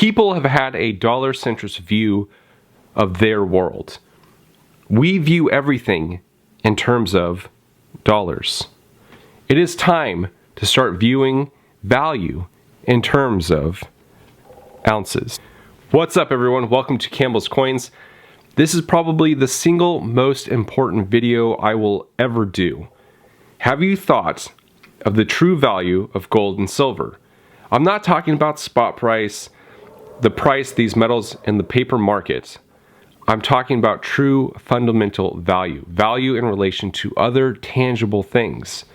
People have had a dollar-centrist view of their world. We view everything in terms of dollars. It is time to start viewing value in terms of ounces. What's up, everyone? Welcome to Campbell's Coins. This is probably the single most important video I will ever do. Have you thought of the true value of gold and silver? I'm not talking about spot price, the price of these metals in the paper market. I'm talking about true fundamental value in relation to other tangible things.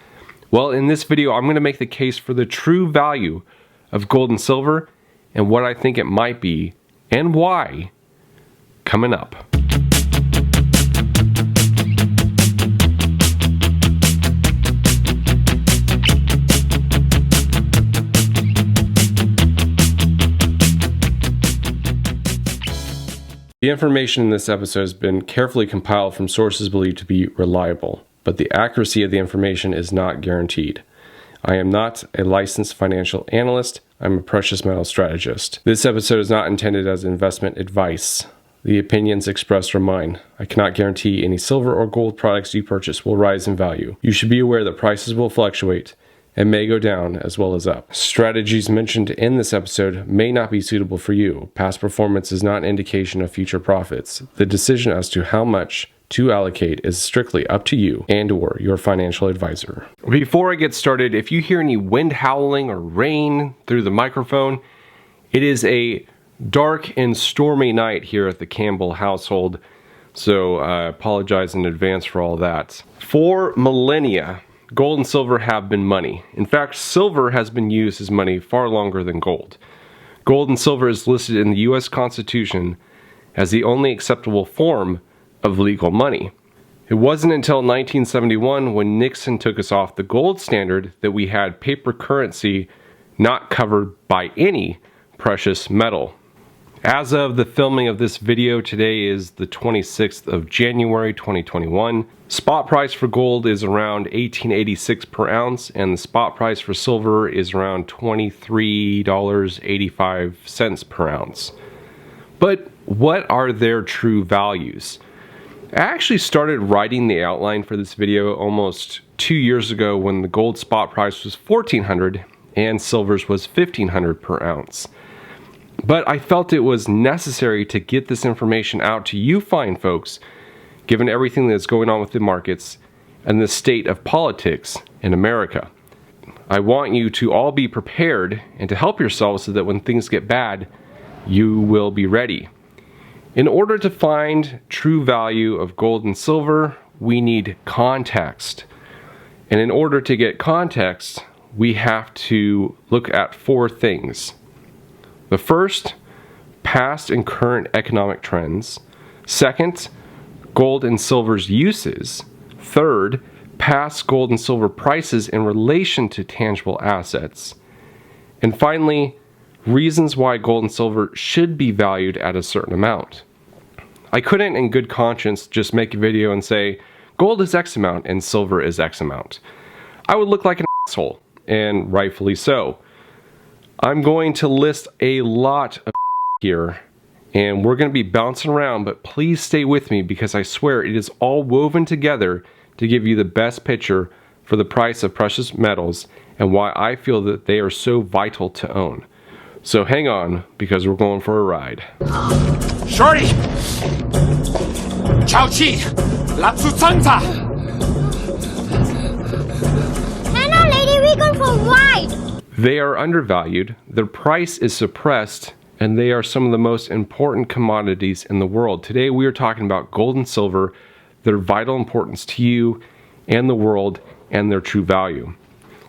Well, in this video, I'm going to make the case for the true value of gold and silver and what I think it might be and why, coming up. The information in this episode has been carefully compiled from sources believed to be reliable, but the accuracy of the information is not guaranteed. I am not a licensed financial analyst. I'm a precious metal strategist. This episode is not intended as investment advice. The opinions expressed are mine. I cannot guarantee any silver or gold products you purchase will rise in value. You should be aware that prices will fluctuate and may go down as well as up. Strategies mentioned in this episode may not be suitable for you. Past performance is not an indication of future profits. The decision as to how much to allocate is strictly up to you and/or your financial advisor. Before I get started, if you hear any wind howling or rain through the microphone, it is a dark and stormy night here at the Campbell household, so I apologize in advance for all that. For millennia, gold and silver have been money. In fact, silver has been used as money far longer than gold. Gold and silver is listed in the US Constitution as the only acceptable form of legal money. It wasn't until 1971 when Nixon took us off the gold standard that we had paper currency not covered by any precious metal. As of the filming of this video, today is the 26th of January 2021. Spot price for gold is around $18.86 per ounce, and the spot price for silver is around $23.85 per ounce. But what are their true values? I actually started writing the outline for this video almost 2 years ago when the gold spot price was $1,400 and silver's was $1,500 per ounce. But I felt it was necessary to get this information out to you fine folks, given everything that's going on with the markets and the state of politics in America. I want you to all be prepared and to help yourselves so that when things get bad, you will be ready. In order to find true value of gold and silver, we need context. And in order to get context, we have to look at four things. The first, past and current economic trends. Second, gold and silver's uses. Third, past gold and silver prices in relation to tangible assets. And finally, reasons why gold and silver should be valued at a certain amount. I couldn't in good conscience just make a video and say, gold is X amount and silver is X amount. I would look like an asshole, and rightfully so. I'm going to list a lot of here, and we're going to be bouncing around, but please stay with me because I swear it is all woven together to give you the best picture for the price of precious metals and why I feel that they are so vital to own. So hang on, because we're going for a ride. Shorty! Chao Chi! Lapsu Tsangza! Hello, lady, we're going for a ride! They are undervalued, their price is suppressed, and they are some of the most important commodities in the world. Today we are talking about gold and silver, their vital importance to you and the world, and their true value.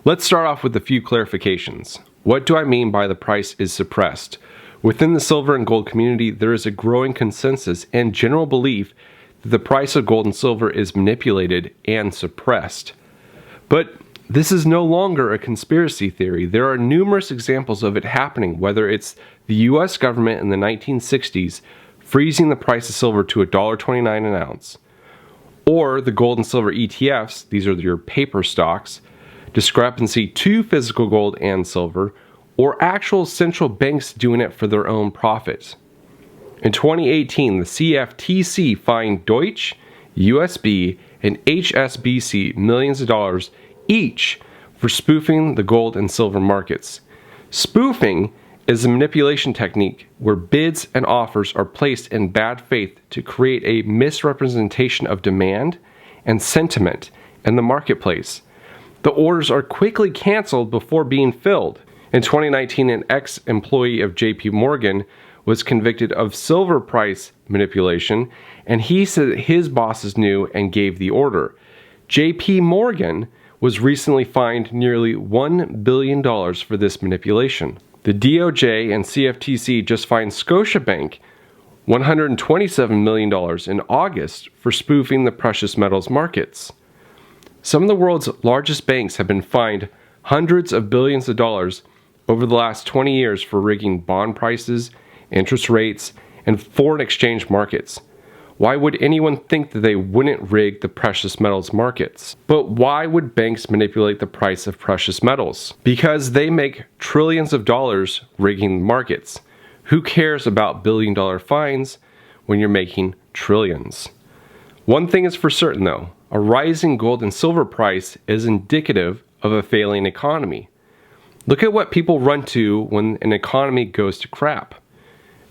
Let's start off with a few clarifications. What do I mean by the price is suppressed? Within the silver and gold community, there is a growing consensus and general belief that the price of gold and silver is manipulated and suppressed. But this is no longer a conspiracy theory. There are numerous examples of it happening, whether it's the US government in the 1960s freezing the price of silver to $1.29 an ounce, or the gold and silver ETFs, these are your paper stocks, discrepancy to physical gold and silver, or actual central banks doing it for their own profit. In 2018, the CFTC fined Deutsche, USB, and HSBC millions of dollars each for spoofing the gold and silver markets. Spoofing is a manipulation technique where bids and offers are placed in bad faith to create a misrepresentation of demand and sentiment in the marketplace. The orders are quickly canceled before being filled. In 2019, an ex-employee of JP Morgan was convicted of silver price manipulation, and he said that his bosses knew and gave the order. JP Morgan was recently fined nearly $1 billion for this manipulation. The DOJ and CFTC just fined Scotiabank $127 million in August for spoofing the precious metals markets. Some of the world's largest banks have been fined hundreds of billions of dollars over the last 20 years for rigging bond prices, interest rates, and foreign exchange markets. Why would anyone think that they wouldn't rig the precious metals markets? But why would banks manipulate the price of precious metals? Because they make trillions of dollars rigging markets. Who cares about billion-dollar fines when you're making trillions? One thing is for certain though, a rising gold and silver price is indicative of a failing economy. Look at what people run to when an economy goes to crap.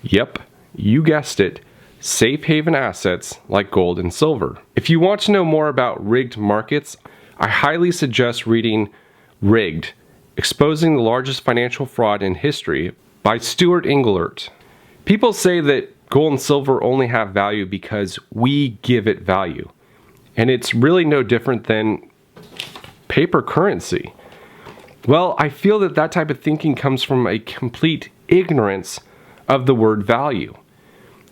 Yep, you guessed it. Safe haven assets like gold and silver. If you want to know more about rigged markets, I highly suggest reading Rigged, Exposing the Largest Financial Fraud in History by Stuart Englert. People say that gold and silver only have value because we give it value. And it's really no different than paper currency. Well, I feel that that type of thinking comes from a complete ignorance of the word value.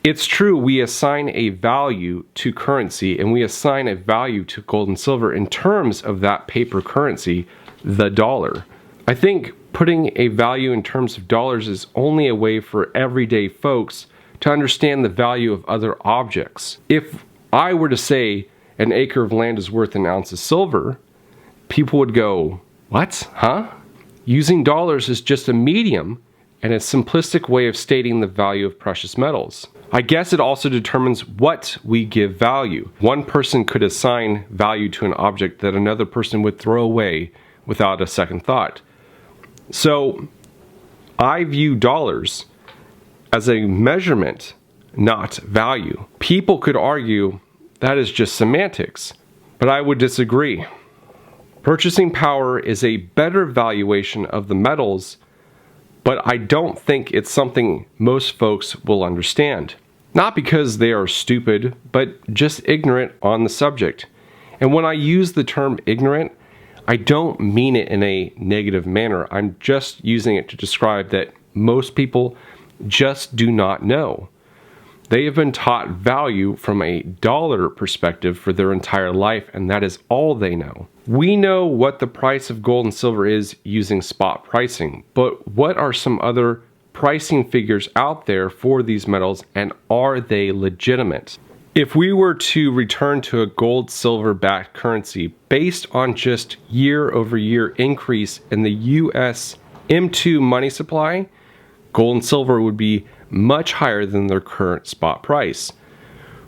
It's true, we assign a value to currency and we assign a value to gold and silver in terms of that paper currency, the dollar. I think putting a value in terms of dollars is only a way for everyday folks to understand the value of other objects. If I were to say an acre of land is worth an ounce of silver, people would go, what? Huh? Using dollars is just a medium and a simplistic way of stating the value of precious metals. I guess it also determines what we give value. One person could assign value to an object that another person would throw away without a second thought. So I view dollars as a measurement, not value. People could argue that is just semantics, but I would disagree. Purchasing power is a better valuation of the metals, but I don't think it's something most folks will understand. Not because they are stupid, but just ignorant on the subject. And when I use the term ignorant, I don't mean it in a negative manner. I'm just using it to describe that most people just do not know. They have been taught value from a dollar perspective for their entire life, and that is all they know. We know what the price of gold and silver is using spot pricing, but what are some other pricing figures out there for these metals, and are they legitimate? If we were to return to a gold-silver backed currency based on just year-over-year increase in the US M2 money supply, gold and silver would be much higher than their current spot price.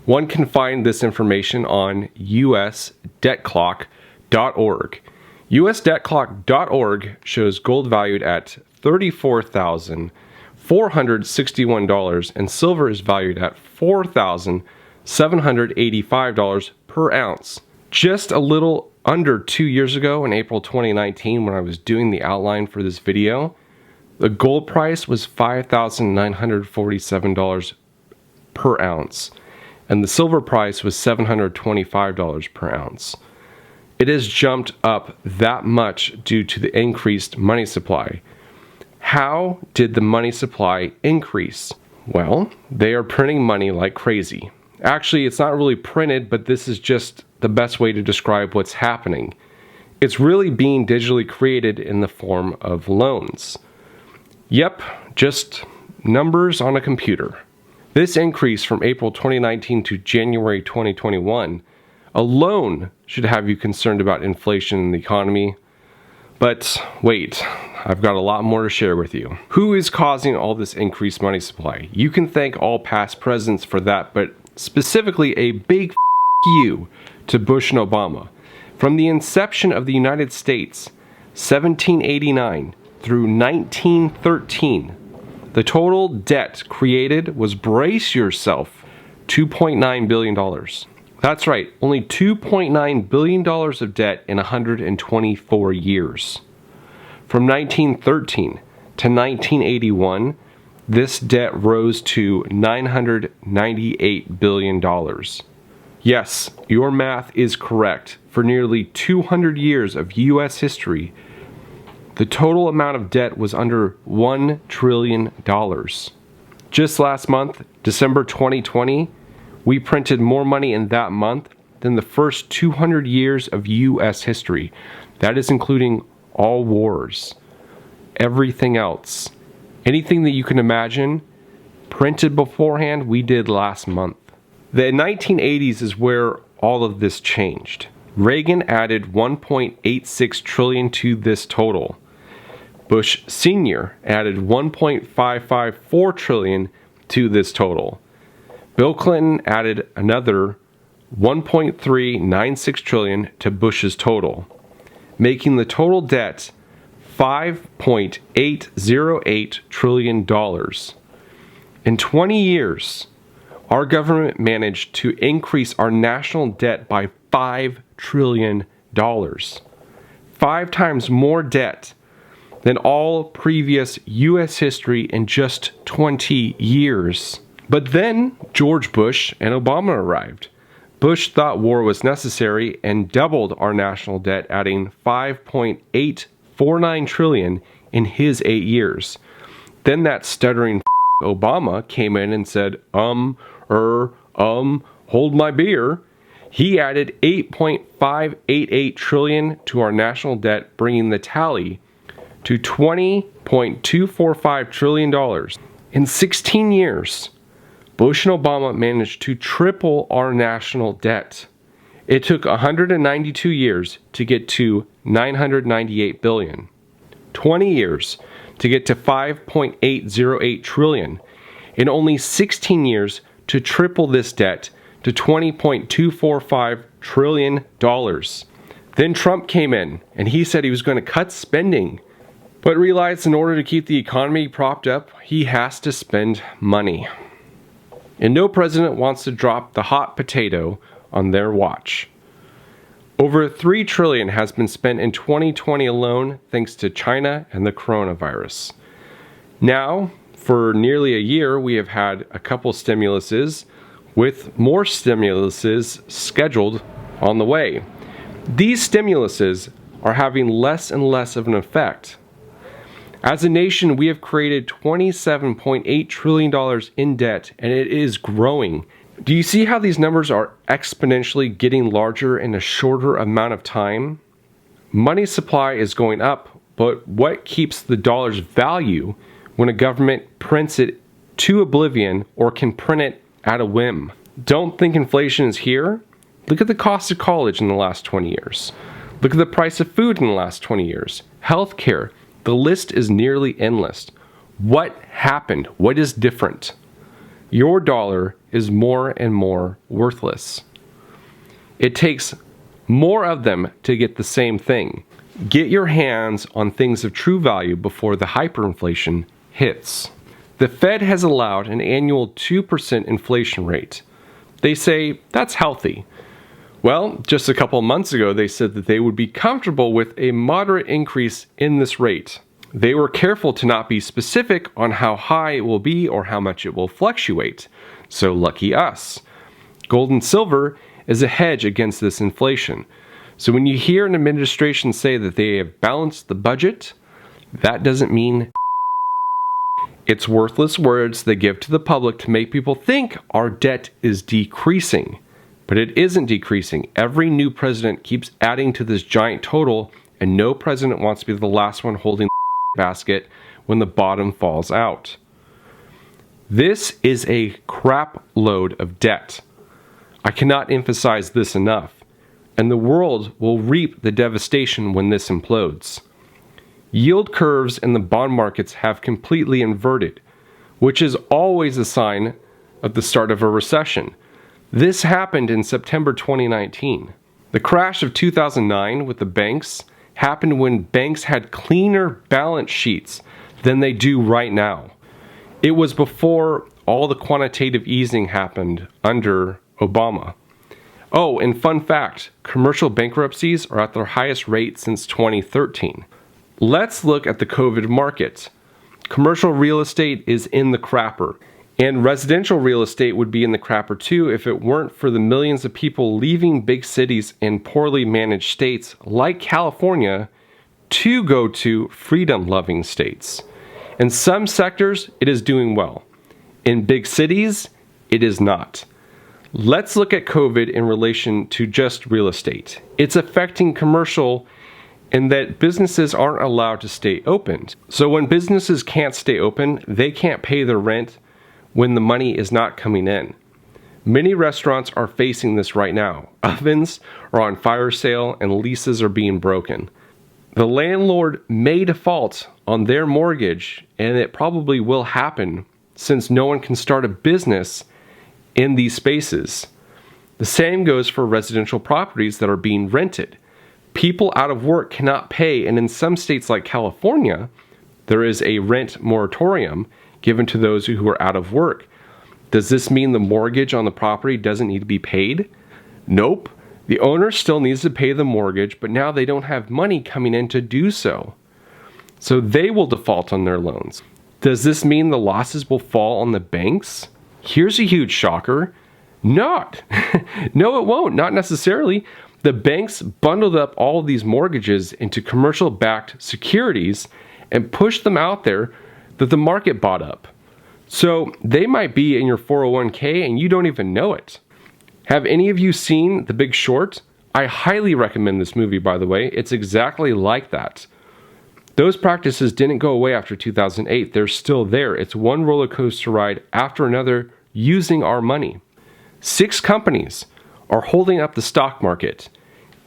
One can find this information on usdebtclock.org. usdebtclock.org shows gold valued at $34,461 and silver is valued at $4,785 per ounce. Just a little under 2 years ago in April 2019, when I was doing the outline for this video, the gold price was $5,947 per ounce, and the silver price was $725 per ounce. It has jumped up that much due to the increased money supply. How did the money supply increase? Well, they are printing money like crazy. Actually, it's not really printed, but this is just the best way to describe what's happening. It's really being digitally created in the form of loans. Yep, just numbers on a computer. This increase from April 2019 to January 2021 alone should have you concerned about inflation in the economy. But wait, I've got a lot more to share with you. Who is causing all this increased money supply? You can thank all past presidents for that, but specifically a big you to Bush and Obama. From the inception of the United States, 1789 through 1913, the total debt created was, brace yourself, $2.9 billion. That's right, only $2.9 billion of debt in 124 years. From 1913 to 1981, this debt rose to $998 billion. Yes, your math is correct. For nearly 200 years of U.S. history, the total amount of debt was under $1 trillion. Just last month, December 2020, we printed more money in that month than the first 200 years of U.S. history. That is including all wars, everything else. Anything that you can imagine, printed beforehand, we did last month. The 1980s is where all of this changed. Reagan added $1.86 trillion to this total. Bush Sr. added $1.554 trillion to this total. Bill Clinton added another $1.396 trillion to Bush's total, making the total debt $5.808 trillion. In 20 years, our government managed to increase our national debt by $5 trillion. 5 times more debt than all previous U.S. history in just 20 years. But then George Bush and Obama arrived. Bush thought war was necessary and doubled our national debt, adding $5.849 trillion in his 8 years. Then that stuttering Obama came in and said, hold my beer. He added $8.588 trillion to our national debt, bringing the tally to $20.245 trillion. In 16 years, Bush and Obama managed to triple our national debt. It took 192 years to get to $998 billion. 20 years to get to $5.808 trillion. In only 16 years to triple this debt to $20.245 trillion. Then Trump came in and he said he was going to cut spending, but realized in order to keep the economy propped up, he has to spend money. And no president wants to drop the hot potato on their watch. Over $3 trillion has been spent in 2020 alone thanks to China and the coronavirus. Now, for nearly a year, we have had a couple stimuluses with more stimuluses scheduled on the way. These stimuluses are having less and less of an effect. As a nation, we have created $27.8 trillion in debt, and it is growing. Do you see how these numbers are exponentially getting larger in a shorter amount of time? Money supply is going up, but what keeps the dollar's value when a government prints it to oblivion or can print it at a whim? Don't think inflation is here? Look at the cost of college in the last 20 years. Look at the price of food in the last 20 years. Healthcare. The list is nearly endless. What happened? What is different? Your dollar is more and more worthless. It takes more of them to get the same thing. Get your hands on things of true value before the hyperinflation hits. The Fed has allowed an annual 2% inflation rate. They say that's healthy. Well, just a couple months ago, they said that they would be comfortable with a moderate increase in this rate. They were careful to not be specific on how high it will be or how much it will fluctuate. So lucky us. Gold and silver is a hedge against this inflation. So when you hear an administration say that they have balanced the budget, that doesn't mean it's worthless words they give to the public to make people think our debt is decreasing. But it isn't decreasing. Every new president keeps adding to this giant total, and no president wants to be the last one holding the basket when the bottom falls out. This is a crap load of debt. I cannot emphasize this enough. And the world will reap the devastation when this implodes. Yield curves in the bond markets have completely inverted, which is always a sign of the start of a recession. This happened in September 2019. The crash of 2009 with the banks happened when banks had cleaner balance sheets than they do right now. It was before all the quantitative easing happened under Obama. Oh, and fun fact, commercial bankruptcies are at their highest rate since 2013. Let's look at the COVID market. Commercial real estate is in the crapper, and residential real estate would be in the crapper too if it weren't for the millions of people leaving big cities and poorly managed states like California to go to freedom-loving states. In some sectors, it is doing well. In big cities, it is not. Let's look at COVID in relation to just real estate. It's affecting commercial in that businesses aren't allowed to stay open. So when businesses can't stay open, they can't pay their rent when the money is not coming in. Many restaurants are facing this right now. Ovens are on fire sale and leases are being broken. The landlord may default on their mortgage, and it probably will happen since no one can start a business in these spaces. The same goes for residential properties that are being rented. People out of work cannot pay, and in some states like California, there is a rent moratorium given to those who are out of work. Does this mean the mortgage on the property doesn't need to be paid? Nope. The owner still needs to pay the mortgage, but now they don't have money coming in to do so. So they will default on their loans. Does this mean the losses will fall on the banks? Here's a huge shocker. Not. No, it won't. Not necessarily. The banks bundled up all of these mortgages into commercial-backed securities and pushed them out there that the market bought up. So they might be in your 401k and you don't even know it. Have any of you seen The Big Short? I highly recommend this movie, by the way. It's exactly like that. Those practices didn't go away after 2008. They're still there. It's one roller coaster ride after another using our money. 6 companies are holding up the stock market: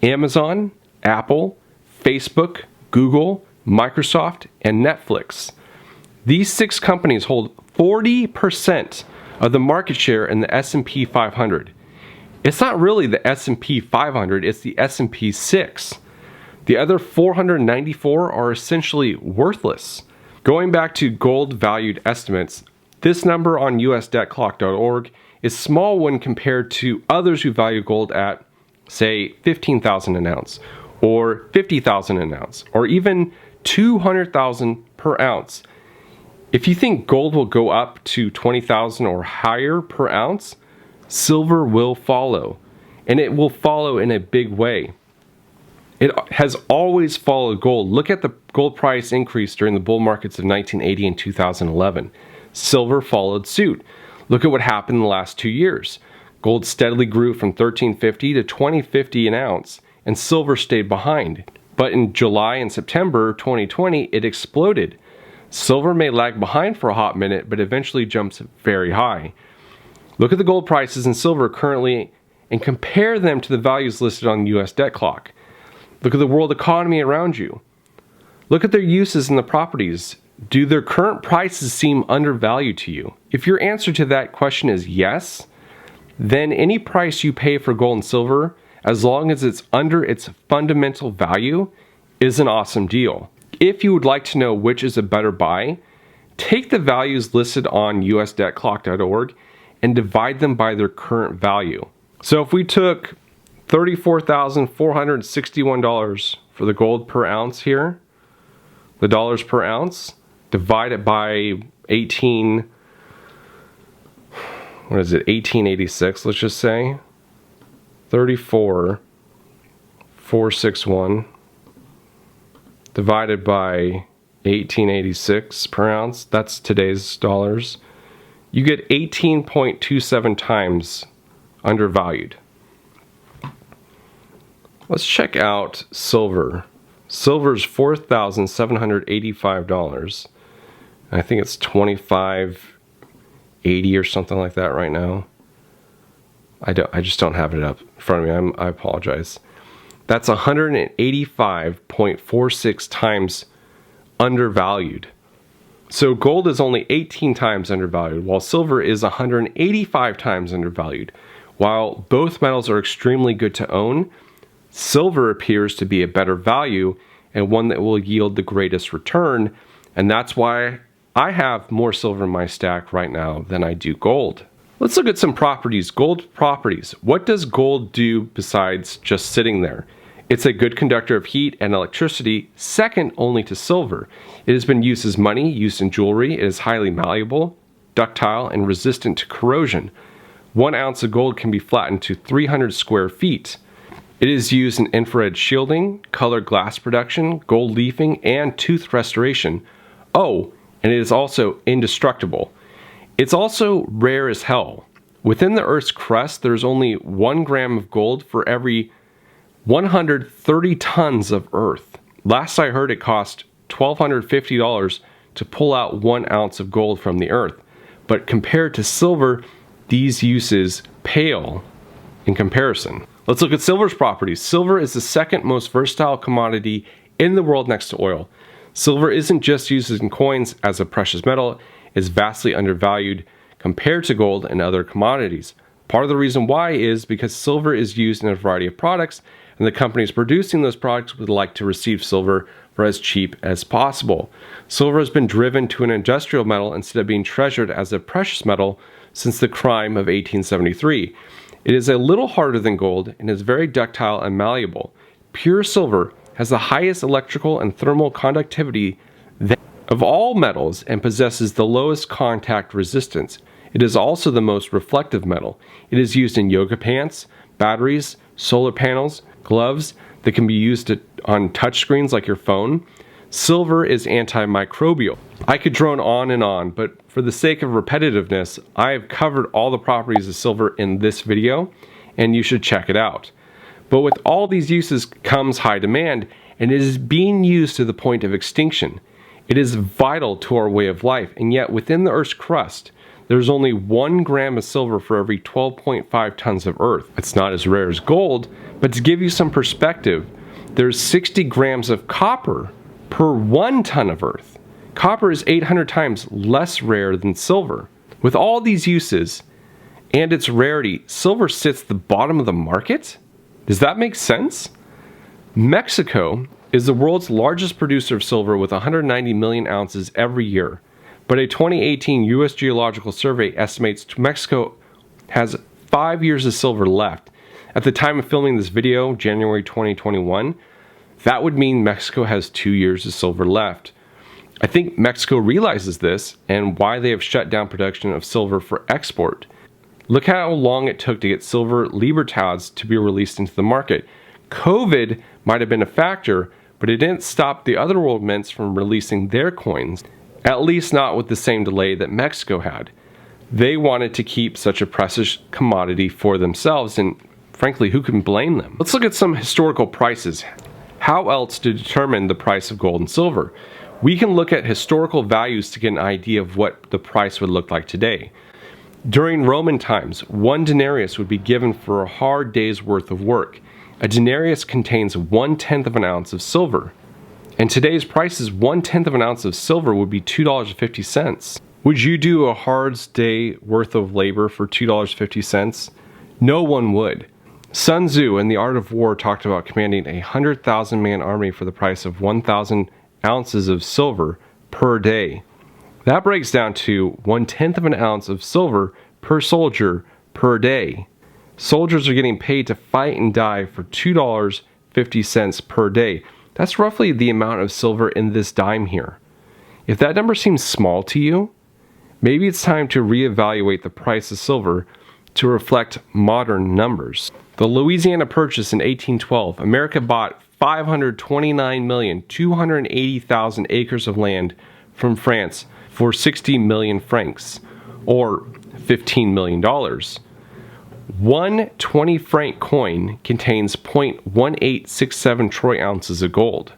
Amazon, Apple, Facebook, Google, Microsoft, and Netflix. These 6 companies hold 40% of the market share in the S&P 500. It's not really the S&P 500, it's the S&P 6. The other 494 are essentially worthless. Going back to gold valued estimates, this number on usdebtclock.org is small when compared to others who value gold at, say, $15,000 an ounce, or $50,000 an ounce, or even $200,000 per ounce. If you think gold will go up to $20,000 or higher per ounce, silver will follow, and it will follow in a big way. It has always followed gold. Look at the gold price increase during the bull markets of 1980 and 2011. Silver followed suit. Look at what happened in the last 2 years. Gold steadily grew from $13.50 to $20.50 an ounce, and silver stayed behind. But in July and September 2020, it exploded. Silver may lag behind for a hot minute, but eventually jumps very high. Look at the gold prices and silver currently and compare them to the values listed on the US debt clock. Look at the world economy around you. Look at their uses in the properties. Do their current prices seem undervalued to you? If your answer to that question is yes, then any price you pay for gold and silver, as long as it's under its fundamental value, is an awesome deal. If you would like to know which is a better buy, take the values listed on usdebtclock.org and divide them by their current value. So if we took $34,461 for the gold per ounce here, the dollars per ounce, divide it by 1886, let's just say, 34,461 divided by 1886 per ounce, that's today's dollars, you get 18.27 times undervalued. Let's check out silver. Silver's $4,785. I think it's $25.80 or something like that right now. I just don't have it up in front of me. I apologize. That's 185.46 times undervalued. So gold is only 18 times undervalued, while silver is 185 times undervalued. While both metals are extremely good to own, silver appears to be a better value and one that will yield the greatest return, and that's why I have more silver in my stack right now than I do gold. Let's look at some properties. Gold properties. What does gold do besides just sitting there? It's a good conductor of heat and electricity, second only to silver. It has been used as money, used in jewelry. It is highly malleable, ductile, and resistant to corrosion. 1 ounce of gold can be flattened to 300 square feet. It is used in infrared shielding, colored glass production, gold leafing, and tooth restoration. Oh, and it is also indestructible. It's also rare as hell. Within the Earth's crust, there's only 1 gram of gold for every 130 tons of earth. Last I heard, it cost $1,250 to pull out 1 ounce of gold from the earth. But compared to silver, these uses pale in comparison. Let's look at silver's properties. Silver is the second most versatile commodity in the world next to oil. Silver isn't just used in coins as a precious metal, it's vastly undervalued compared to gold and other commodities. Part of the reason why is because silver is used in a variety of products, and the companies producing those products would like to receive silver for as cheap as possible. Silver has been driven to an industrial metal instead of being treasured as a precious metal since the crime of 1873. It is a little harder than gold and is very ductile and malleable. Pure silver has the highest electrical and thermal conductivity of all metals and possesses the lowest contact resistance. It is also the most reflective metal. It is used in yoga pants, batteries, solar panels, gloves that can be used on touchscreens like your phone. Silver is antimicrobial. I could drone on, but for the sake of repetitiveness, I have covered all the properties of silver in this video, and you should check it out. But with all these uses comes high demand, and it is being used to the point of extinction. It is vital to our way of life, and yet within the Earth's crust, there's only 1 gram of silver for every 12.5 tons of earth. It's not as rare as gold, but to give you some perspective, there's 60 grams of copper per 1 ton of earth. Copper is 800 times less rare than silver. With all these uses and its rarity, silver sits at the bottom of the market? Does that make sense? Mexico is the world's largest producer of silver with 190 million ounces every year. But a 2018 U.S. Geological Survey estimates Mexico has 5 years of silver left. At the time of filming this video, January 2021, that would mean Mexico has 2 years of silver left. I think Mexico realizes this and why they have shut down production of silver for export. Look how long it took to get silver Libertads to be released into the market. COVID might have been a factor, but it didn't stop the other world mints from releasing their coins. At least not with the same delay that Mexico had. They wanted to keep such a precious commodity for themselves, and frankly, who can blame them? Let's look at some historical prices. How else to determine the price of gold and silver? We can look at historical values to get an idea of what the price would look like today. During Roman times, 1 denarius would be given for a hard day's worth of work. A denarius contains 1/10 of an ounce of silver. And today's prices, 1/10 of an ounce of silver would be $2.50. Would you do a hard day worth of labor for $2.50? No one would. Sun Tzu in The Art of War talked about commanding a 100,000 man army for the price of 1,000 ounces of silver per day. That breaks down to 1/10 of an ounce of silver per soldier per day. Soldiers are getting paid to fight and die for $2.50 per day. That's roughly the amount of silver in this dime here. If that number seems small to you, maybe it's time to reevaluate the price of silver to reflect modern numbers. The Louisiana Purchase in 1812, America bought 529,280,000 acres of land from France for 60 million francs, or $15 million. One 20 franc coin contains 0.1867 troy ounces of gold.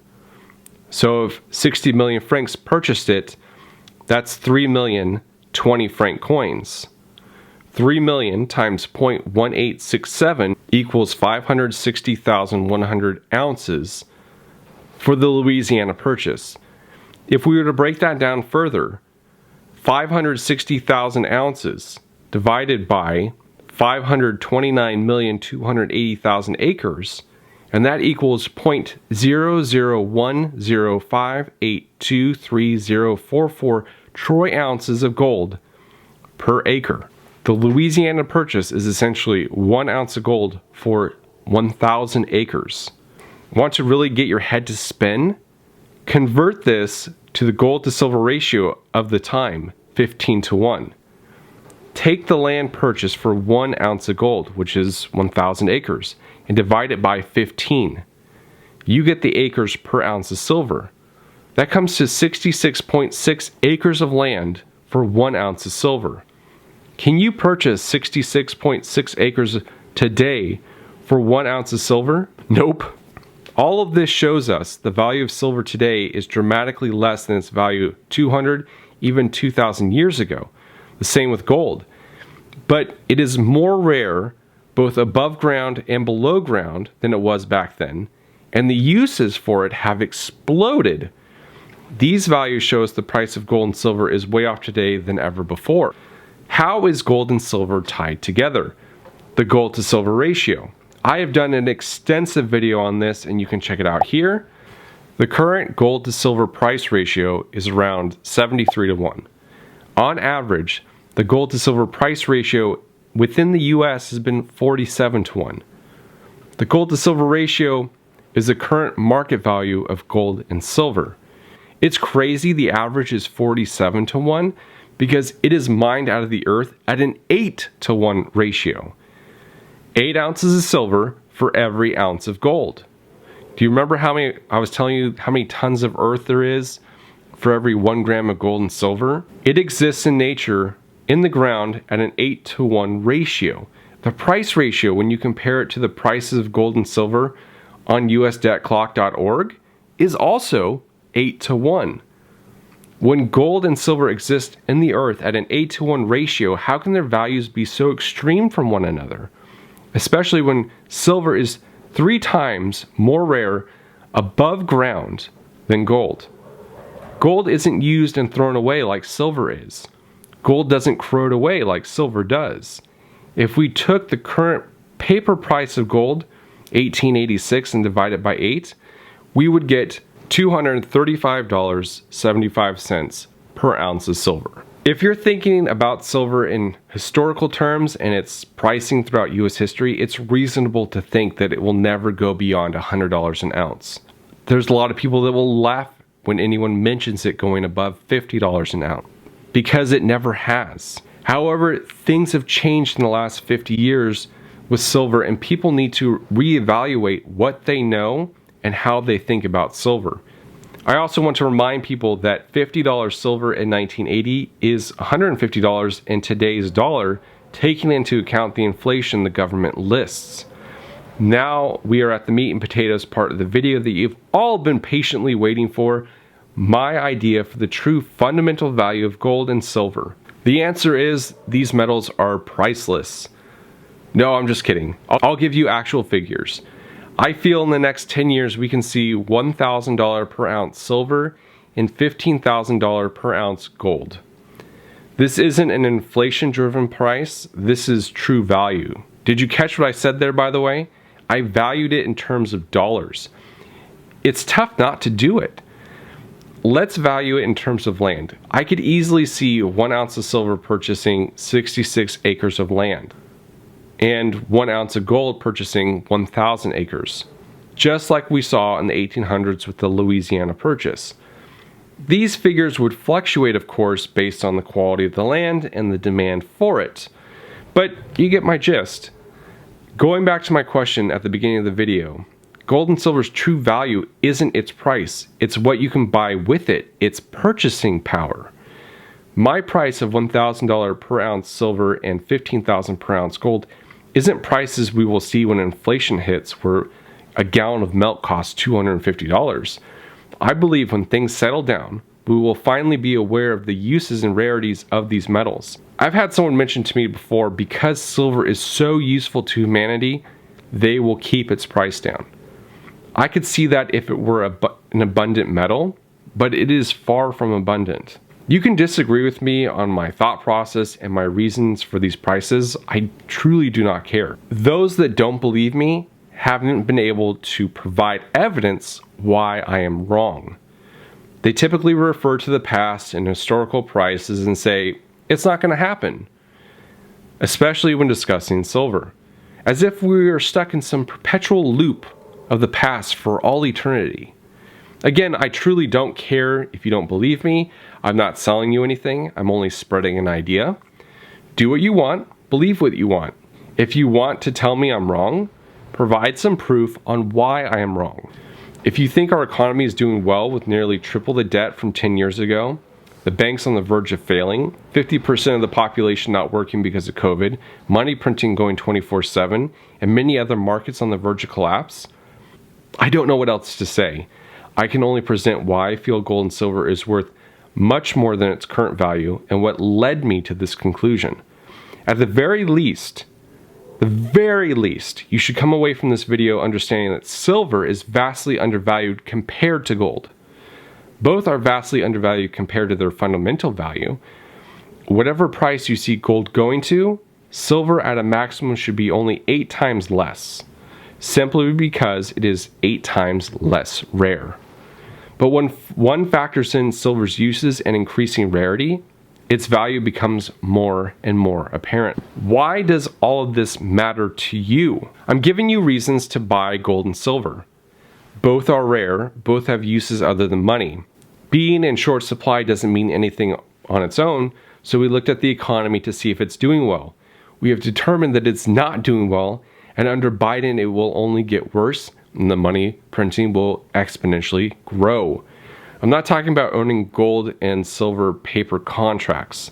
So if 60 million francs purchased it, that's 3 million 20 franc coins. 3 million times 0.1867 equals 560,100 ounces for the Louisiana Purchase. If we were to break that down further, 560,000 ounces divided by 529,280,000 acres, and that equals 0.00105823044 troy ounces of gold per acre. The Louisiana Purchase is essentially 1 ounce of gold for 1,000 acres. Want to really get your head to spin? Convert this to the gold to silver ratio of the time, 15:1. Take the land purchase for 1 ounce of gold, which is 1,000 acres, and divide it by 15. You get the acres per ounce of silver. That comes to 66.6 acres of land for 1 ounce of silver. Can you purchase 66.6 acres today for 1 ounce of silver? Nope. All of this shows us the value of silver today is dramatically less than its value 200, even 2,000 years ago. The same with gold. But it is more rare, both above ground and below ground, than it was back then, and the uses for it have exploded. These values show us the price of gold and silver is way off today than ever before. How is gold and silver tied together? The gold to silver ratio. I have done an extensive video on this, and you can check it out here. The current gold to silver price ratio is around 73:1. On average, the gold to silver price ratio within the US has been 47:1. The gold to silver ratio is the current market value of gold and silver. It's crazy the average is 47:1 because it is mined out of the earth at an 8:1 ratio. 8 ounces of silver for every ounce of gold. Do you remember I was telling you how many tons of earth there is for every 1 gram of gold and silver? It exists in nature in the ground at an 8:1 ratio. The price ratio, when you compare it to the prices of gold and silver on usdebtclock.org, is also 8:1. When gold and silver exist in the earth at an 8:1 ratio, how can their values be so extreme from one another? Especially when silver is 3 times more rare above ground than gold. Gold isn't used and thrown away like silver is. Gold doesn't corrode away like silver does. If we took the current paper price of gold, 1886, and divide it by 8, we would get $235.75 per ounce of silver. If you're thinking about silver in historical terms and its pricing throughout US history, it's reasonable to think that it will never go beyond $100 an ounce. There's a lot of people that will laugh when anyone mentions it going above $50 an ounce, because it never has. However, things have changed in the last 50 years with silver, and people need to reevaluate what they know and how they think about silver. I also want to remind people that $50 silver in 1980 is $150 in today's dollar, taking into account the inflation the government lists. Now we are at the meat and potatoes part of the video that you've all been patiently waiting for, my idea for the true fundamental value of gold and silver. The answer is these metals are priceless. No, I'm just kidding. I'll give you actual figures. I feel in the next 10 years we can see $1,000 per ounce silver and $15,000 per ounce gold. This isn't an inflation-driven price, this is true value. Did you catch what I said there, by the way? I valued it in terms of dollars. It's tough not to do it. Let's value it in terms of land. I could easily see 1 ounce of silver purchasing 66 acres of land, and 1 ounce of gold purchasing 1,000 acres, just like we saw in the 1800s with the Louisiana Purchase. These figures would fluctuate, of course, based on the quality of the land and the demand for it. But you get my gist. Going back to my question at the beginning of the video, gold and silver's true value isn't its price, it's what you can buy with it, its purchasing power. My price of $1,000 per ounce silver and $15,000 per ounce gold isn't prices we will see when inflation hits, where a gallon of milk costs $250. I believe when things settle down, we will finally be aware of the uses and rarities of these metals. I've had someone mention to me before, because silver is so useful to humanity, they will keep its price down. I could see that if it were an abundant metal, but it is far from abundant. You can disagree with me on my thought process and my reasons for these prices. I truly do not care. Those that don't believe me haven't been able to provide evidence why I am wrong. They typically refer to the past and historical prices and say, it's not going to happen, especially when discussing silver, as if we are stuck in some perpetual loop of the past for all eternity. Again, I truly don't care if you don't believe me. I'm not selling you anything. I'm only spreading an idea. Do what you want, believe what you want. If you want to tell me I'm wrong, provide some proof on why I am wrong. If you think our economy is doing well with nearly triple the debt from 10 years ago, the banks on the verge of failing, 50% of the population not working because of COVID, money printing going 24/7, and many other markets on the verge of collapse, I don't know what else to say. I can only present why I feel gold and silver is worth much more than its current value and what led me to this conclusion. At the very least, you should come away from this video understanding that silver is vastly undervalued compared to gold. Both are vastly undervalued compared to their fundamental value. Whatever price you see gold going to, silver at a maximum should be only 8 times less, simply because it is 8 times less rare. But when one factors in silver's uses and increasing rarity, its value becomes more and more apparent. Why does all of this matter to you? I'm giving you reasons to buy gold and silver. Both are rare, both have uses other than money. Being in short supply doesn't mean anything on its own, so we looked at the economy to see if it's doing well. We have determined that it's not doing well, and under Biden it will only get worse, and the money printing will exponentially grow. I'm not talking about owning gold and silver paper contracts.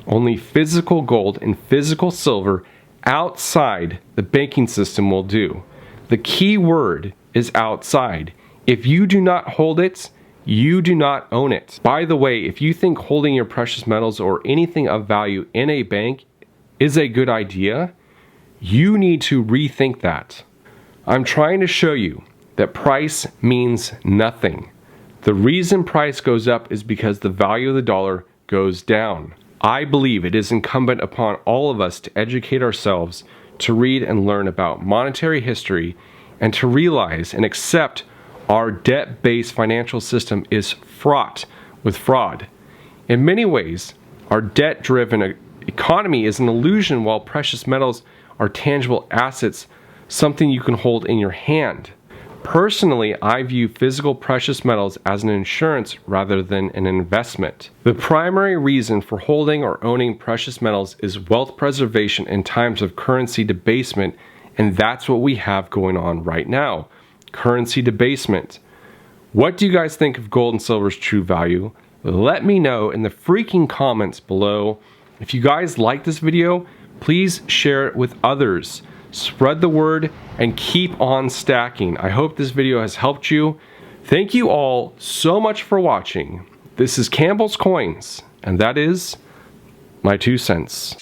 Only physical gold and physical silver outside the banking system will do. The key word is outside. If you do not hold it, you do not own it. By the way, if you think holding your precious metals or anything of value in a bank is a good idea, you need to rethink that. I'm trying to show you that price means nothing. The reason price goes up is because the value of the dollar goes down. I believe it is incumbent upon all of us to educate ourselves, to read and learn about monetary history, and to realize and accept our debt-based financial system is fraught with fraud. In many ways, our debt-driven economy is an illusion, while precious metals are tangible assets, something you can hold in your hand. Personally, I view physical precious metals as an insurance rather than an investment. The primary reason for holding or owning precious metals is wealth preservation in times of currency debasement, and that's what we have going on right now. Currency debasement. What do you guys think of gold and silver's true value? Let me know in the freaking comments below. If you guys like this video, please share it with others. Spread the word and keep on stacking. I hope this video has helped you. Thank you all so much for watching. This is Campbell's Coins, and that is my 2 cents.